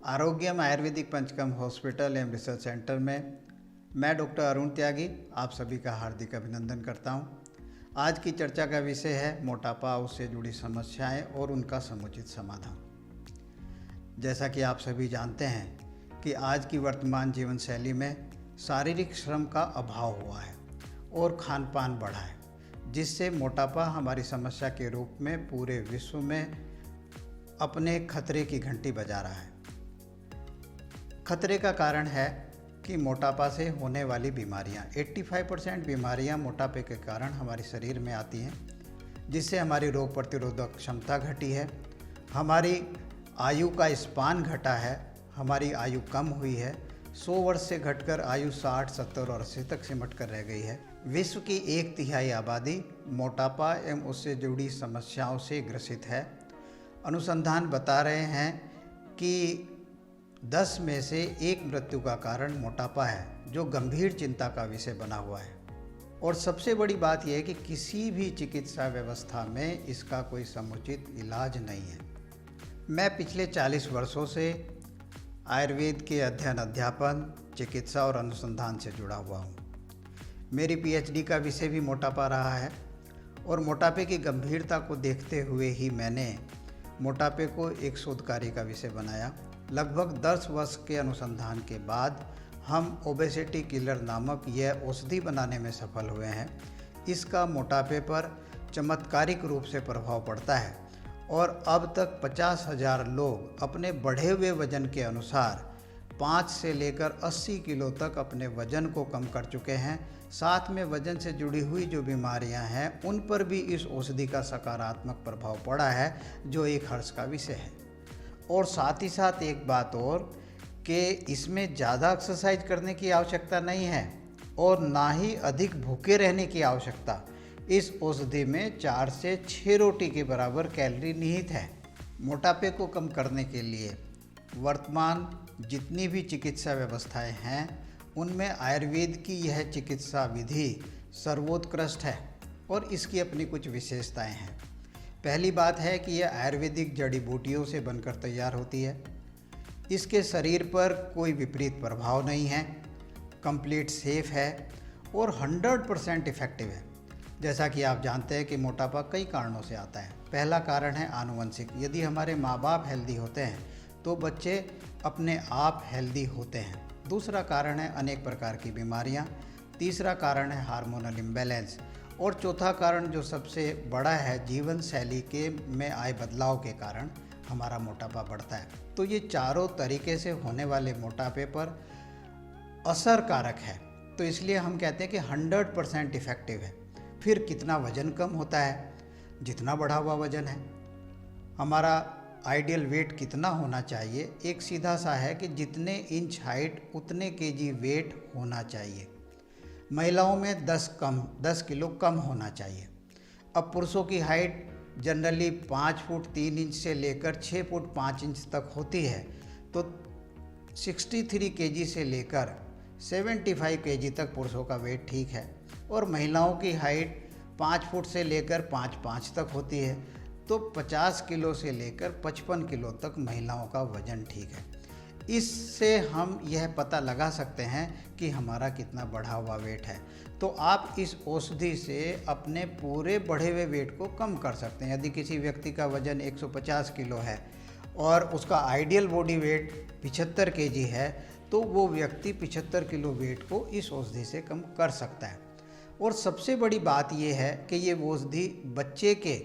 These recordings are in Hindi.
आरोग्यम आयुर्वेदिक पंचकर्म हॉस्पिटल एवं रिसर्च सेंटर में मैं डॉक्टर अरुण त्यागी आप सभी का हार्दिक अभिनंदन करता हूं। आज की चर्चा का विषय है मोटापा, उससे जुड़ी समस्याएं और उनका समुचित समाधान। जैसा कि आप सभी जानते हैं कि आज की वर्तमान जीवन शैली में शारीरिक श्रम का अभाव हुआ है और खान पान बढ़ा है, जिससे मोटापा हमारी समस्या के रूप में पूरे विश्व में अपने खतरे की घंटी बजा रहा है। खतरे का कारण है कि मोटापा से होने वाली बीमारियां 85% बीमारियां मोटापे के कारण हमारे शरीर में आती हैं, जिससे हमारी रोग प्रतिरोधक क्षमता घटी है, हमारी आयु का स्पान घटा है, हमारी आयु कम हुई है। 100 वर्ष से घटकर आयु 60, 70 और 80 तक सिमट कर रह गई है। विश्व की 1/3 आबादी मोटापा एवं उससे जुड़ी समस्याओं से ग्रसित है। अनुसंधान बता रहे हैं कि 10 में से 1 मृत्यु का कारण मोटापा है, जो गंभीर चिंता का विषय बना हुआ है। और सबसे बड़ी बात यह है कि किसी भी चिकित्सा व्यवस्था में इसका कोई समुचित इलाज नहीं है। मैं पिछले 40 वर्षों से आयुर्वेद के अध्ययन, अध्यापन, चिकित्सा और अनुसंधान से जुड़ा हुआ हूँ। मेरी PhD का विषय भी मोटापा रहा है और मोटापे की गंभीरता को देखते हुए ही मैंने मोटापे को एक शोध कार्य का विषय बनाया। लगभग 10 वर्ष के अनुसंधान के बाद हम ओबेसिटी किलर नामक यह औषधि बनाने में सफल हुए हैं। इसका मोटापे पर चमत्कारिक रूप से प्रभाव पड़ता है और अब तक 50,000 लोग अपने बढ़े हुए वजन के अनुसार 5 से लेकर 80 किलो तक अपने वजन को कम कर चुके हैं। साथ में वजन से जुड़ी हुई जो बीमारियां हैं उन पर भी इस औषधि का सकारात्मक प्रभाव पड़ा है, जो एक हर्ष का विषय है। और साथ ही साथ एक बात और कि इसमें ज़्यादा एक्सरसाइज करने की आवश्यकता नहीं है और ना ही अधिक भूखे रहने की आवश्यकता। इस औषधि में 4 से 6 रोटी के बराबर कैलोरी निहित है। मोटापे को कम करने के लिए वर्तमान जितनी भी चिकित्सा व्यवस्थाएं हैं उनमें आयुर्वेद की यह चिकित्सा विधि सर्वोत्कृष्ट है और इसकी अपनी कुछ विशेषताएं हैं। पहली बात है कि यह आयुर्वेदिक जड़ी बूटियों से बनकर तैयार होती है। इसके शरीर पर कोई विपरीत प्रभाव नहीं है, कंप्लीट सेफ है और 100% इफ़ेक्टिव है। जैसा कि आप जानते हैं कि मोटापा कई कारणों से आता है। पहला कारण है आनुवंशिक। यदि हमारे माँ बाप हेल्दी होते हैं तो बच्चे अपने आप हेल्दी होते हैं। दूसरा कारण है अनेक प्रकार की बीमारियाँ। तीसरा कारण है हार्मोनल इम्बैलेंस और चौथा कारण जो सबसे बड़ा है जीवन शैली के में आए बदलाव के कारण हमारा मोटापा बढ़ता है। तो ये चारों तरीके से होने वाले मोटापे पर असरकारक है, तो इसलिए हम कहते हैं कि 100% इफ़ेक्टिव है। फिर कितना वज़न कम होता है? जितना बढ़ा हुआ वज़न है। हमारा आइडियल वेट कितना होना चाहिए? एक सीधा सा है कि जितने इंच हाइट उतने केजी वेट होना चाहिए। महिलाओं में 10 किलो कम होना चाहिए। अब पुरुषों की हाइट जनरली 5 फुट 3 इंच से लेकर 6 फुट 5 इंच तक होती है, तो 63 केजी से लेकर 75 केजी तक पुरुषों का वेट ठीक है और महिलाओं की हाइट 5 फुट से लेकर 5.5 तक होती है, तो 50 किलो से लेकर 55 किलो तक महिलाओं का वजन ठीक है। इससे हम यह पता लगा सकते हैं कि हमारा कितना बढ़ा हुआ वेट है। तो आप इस औषधि से अपने पूरे बढ़े हुए वेट को कम कर सकते हैं। यदि किसी व्यक्ति का वजन 150 किलो है और उसका आइडियल बॉडी वेट 75 केजी है, तो वो व्यक्ति 75 किलो वेट को इस औषधि से कम कर सकता है। और सबसे बड़ी बात यह है कि ये औषधि बच्चे के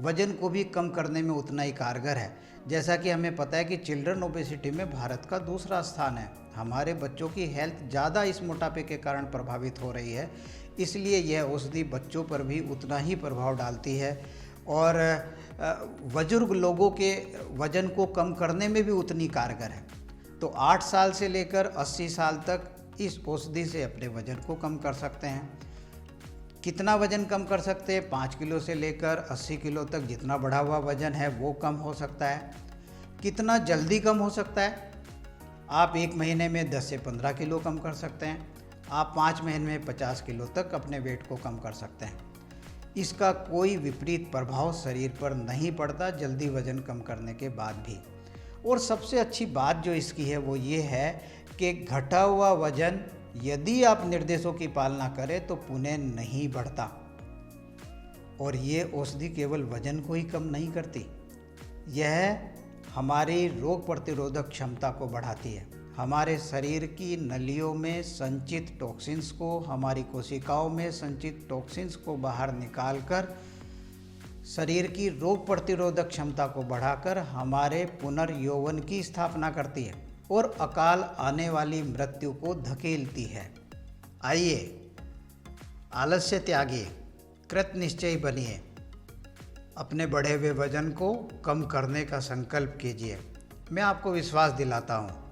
वजन को भी कम करने में उतना ही कारगर है। जैसा कि हमें पता है कि चिल्ड्रन ओबेसिटी में भारत का दूसरा स्थान है। हमारे बच्चों की हेल्थ ज़्यादा इस मोटापे के कारण प्रभावित हो रही है, इसलिए यह औषधि बच्चों पर भी उतना ही प्रभाव डालती है और बुजुर्ग लोगों के वजन को कम करने में भी उतनी कारगर है। तो 8 साल से लेकर 80 साल तक इस औषधि से अपने वजन को कम कर सकते हैं। कितना वज़न कम कर सकते हैं? 5 किलो से लेकर 80 किलो तक जितना बढ़ा हुआ वज़न है वो कम हो सकता है। कितना जल्दी कम हो सकता है? आप 1 महीने में 10 से 15 किलो कम कर सकते हैं। आप 5 महीने में 50 किलो तक अपने वेट को कम कर सकते हैं। इसका कोई विपरीत प्रभाव शरीर पर नहीं पड़ता जल्दी वज़न कम करने के बाद भी। और सबसे अच्छी बात जो इसकी है वो ये है कि घटा हुआ वजन यदि आप निर्देशों की पालना करें तो पुनः नहीं बढ़ता। और ये औषधि केवल वजन को ही कम नहीं करती, यह हमारी रोग प्रतिरोधक क्षमता को बढ़ाती है। हमारे शरीर की नलियों में संचित टॉक्सिन्स को, हमारी कोशिकाओं में संचित टॉक्सिन्स को बाहर निकालकर शरीर की रोग प्रतिरोधक क्षमता को बढ़ाकर हमारे पुनर्यौवन की स्थापना करती है और अकाल आने वाली मृत्यु को धकेलती है। आइए, आलस्य त्यागिए, कृत निश्चयी बनिए, अपने बढ़े हुए वजन को कम करने का संकल्प कीजिए। मैं आपको विश्वास दिलाता हूँ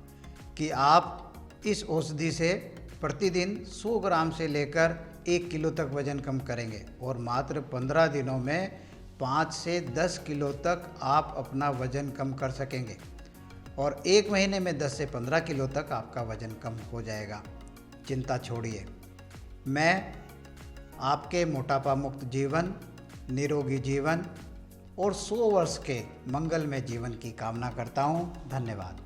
कि आप इस औषधि से प्रतिदिन 100 ग्राम से लेकर 1 किलो तक वजन कम करेंगे और मात्र 15 दिनों में 5 से 10 किलो तक आप अपना वजन कम कर सकेंगे और 1 महीने में 10 से 15 किलो तक आपका वजन कम हो जाएगा। चिंता छोड़िए। मैं आपके मोटापा मुक्त जीवन, निरोगी जीवन और 100 वर्ष के मंगलमय जीवन की कामना करता हूँ। धन्यवाद।